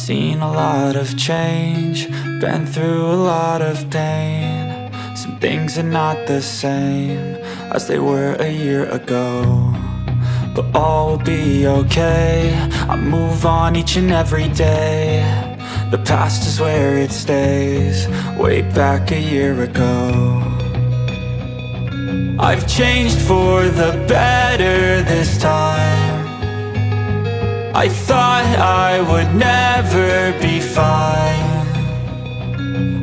seen a lot of change, been through a lot of pain. Some things are not the same as they were a year ago, but all will be okay. I move on each and every day. The past is where it stays, way back a year ago. I've changed for the better this time. I thought I would never be fine.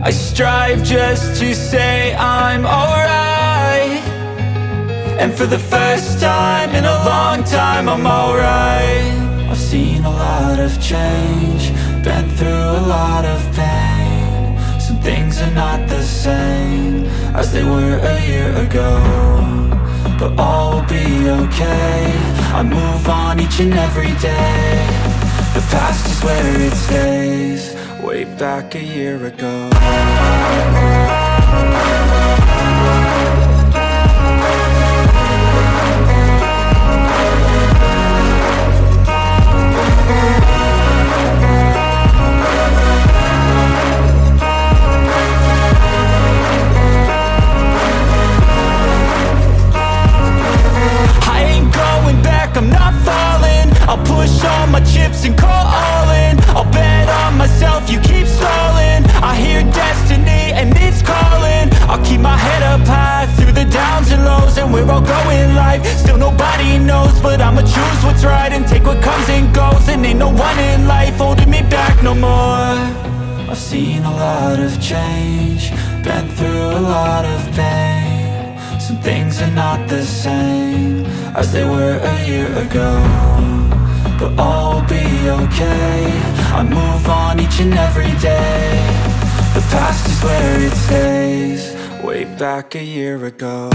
I strive just to say I'm alright, and for the first time in a long time I'm alright. I've seen a lot of change, been through a lot of pain. Some things are not the same as they were a year ago, but all will be okay. I move on each and every day. The past is where it stays, way back a year ago. I'm not falling, I'll push all my chips and call all in. I'll bet on myself, you keep stalling. I hear destiny and it's calling. I'll keep my head up high through the downs and lows, and we're all going life. Still nobody knows, but I'ma choose what's right and take what comes and goes. And ain't no one in life holding me back no more. I've seen a lot of change, been through a lot of pain. Some things are not the same as they were a year ago, but all will be okay. I move on each and every day. The past is where it stays, way back a year ago.